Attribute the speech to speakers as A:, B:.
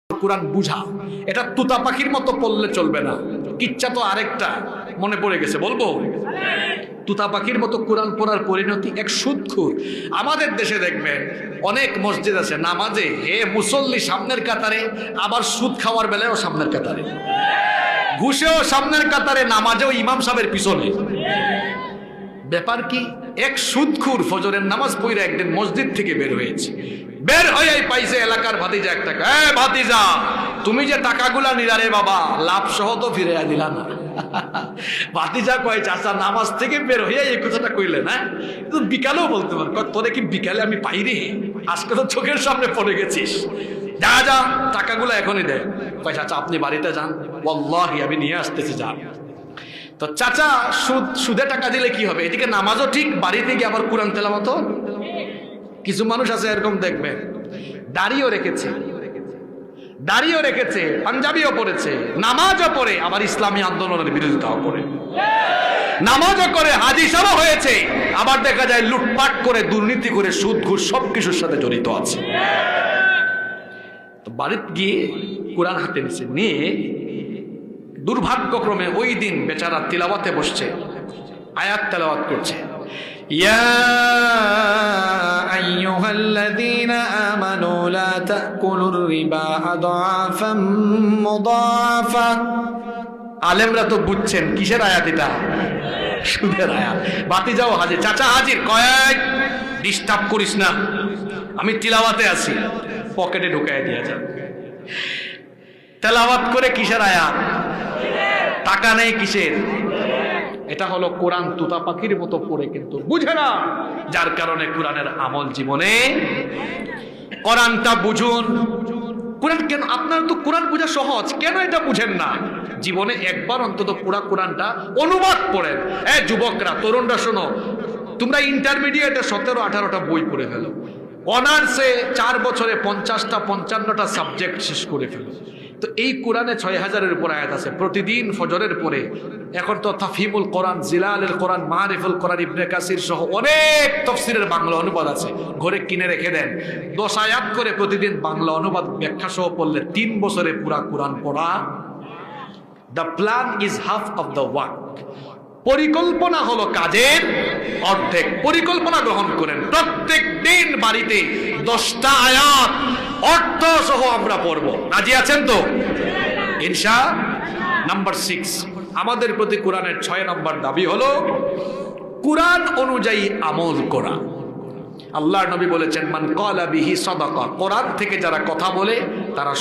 A: কোরআন বুঝা, এটা তুতা পাখির মতো পড়লে চলবে না। কিচ্ছা তো আরেকটা মনে পড়ে গেছে, বলবো? তুতা পাখির মতো কোরআন পড়ার পরিণতি এক সুদখোর। আমাদের দেশে দেখবেন অনেক মসজিদ আছে, নামাজে হে মুসল্লি সামনের কাতারে, আবার সুদ খাওয়ার বেলায়ও সামনের কাতারে, ঘুষেও সামনের কাতারে, নামাজেও ইমাম সাহেবের পিছনে। ব্যাপার কি? এক সুদখোর ফজরের নামাজ পড়ে একদিন মসজিদ থেকে বের হয়েছে, বের হয়েই পাইছে এলাকার ভাতিজা একটা, ভাতিজা তুমি যে টাকাগুলা নিলা রে বাবা, লাভ সহ তো ফিরে দিলা না। ভাতিজা কয়, চাচা নামাজ থেকে বের হয়ে এই কথাটা কইলে না, তো বিকালেও বলতে পার, তোরে কি বিকালে আমি পাই রে? আজকে তো চোখের সামনে পড়ে গেছিস, যা যা টাকাগুলো এখনই দে। কয় চাচা আপনি বাড়িতে যান, ওয়াল্লাহি আমি নিয়ে আসতেছি, যান। তো চাচা সুদে টাকা দিলে কি হবে? এদিকে নামাজও ঠিক, বাড়িতে গিয়ে আবার কোরআন তেলাওয়াত। কিছু মানুষ আছে এরকম দেখবেন, দাড়িও রেখেছে, পাঞ্জাবিও পড়েছে, নামাজও পড়ে, আবার ইসলামী আন্দোলনের বিরোধিতাও করে, নামাজও করে, হাজি সাহেব হয়েছে, আবার দেখা যায় লুটপাট করে, দুর্নীতি করে, সুদ ঘুষ সবকিছুর সাথে জড়িত আছে। তো বাড়িতে গিয়ে কোরআন হাতে নিছে, নিয়ে দুর্ভাগ্যক্রমে ওই দিন বেচারা তিলাওয়াতে বসছে, আয়াত তেলাওয়াত করছে, ইয়া আইয়ুহাল্লাযীনা আমানু লা তাকুলুর রিবা আদআফাম মুদাআফা। আলেমরা তো বুঝছেন কিসের আয়াত এটা, সুদের আয়াত। ভাতিজাও হাজির, চাচা হাজির, কয়েক ডিস্টার্ব করিস না, আমি তিলাওয়াতে আছি, পকেটে ঢুকায় দিয়া যা। তেলাওয়াত করে কিসের আয়াত? টাকা নেই কিসের? এটা হলো কোরআন তুতা পাখির মতো পড়ে কিন্তু বুঝে না, যার কারণে কোরআনের আমল জীবনে। কোরআনটা বুঝুন। কোরআন কেন, আপনার তো কোরআন বোঝা সহজ, কেন এটা বুঝেন না? জীবনে একবার অন্তত পুরা কোরআনটা অনুবাদ পড়েন। যুবকরা, তরুণরা শোনো, তোমরা ইন্টারমিডিয়েটে 17-18টা বই পড়ে ফেলো, অনার্সে 4 বছরে 50টা 55টা সাবজেক্ট শেষ করে ফেলো। তো এই কোরআনে 6000-এর উপর আয়াত আছে। প্রতিদিন ফজরের পরে, এখন তো তাফহিমুল কোরআন, জিলালের কোরআন, মারিফুল কোরআন, ইবনে কাসির সহ অনেক তাফসীরের বাংলা অনুবাদ আছে, ঘরে কিনে রেখে দেন। 10 আয়াত করে প্রতিদিন বাংলা অনুবাদ ব্যাখ্যা সহ পড়লে 3 বছরে পুরা কোরআন পড়া। The plan is half of the work. পরিকল্পনা হলো কাজের অর্ধেক। পরিকল্পনা গ্রহণ করেন, প্রত্যেক দিন বাড়িতে 10টা আয়াত অর্থ সহ আমরা পড়ব। রাজি আছেন তো? ইনশা। নাম্বার 6, আমাদের প্রতি কোরআনের 6 নম্বর দাবি হলো কোরআন অনুযায়ী আমল করা। আল্লাহর নবী বলেছেন, মান ক্বালা বিহি সাদাকা, কোরআন থেকে যারা কথা বলে তারা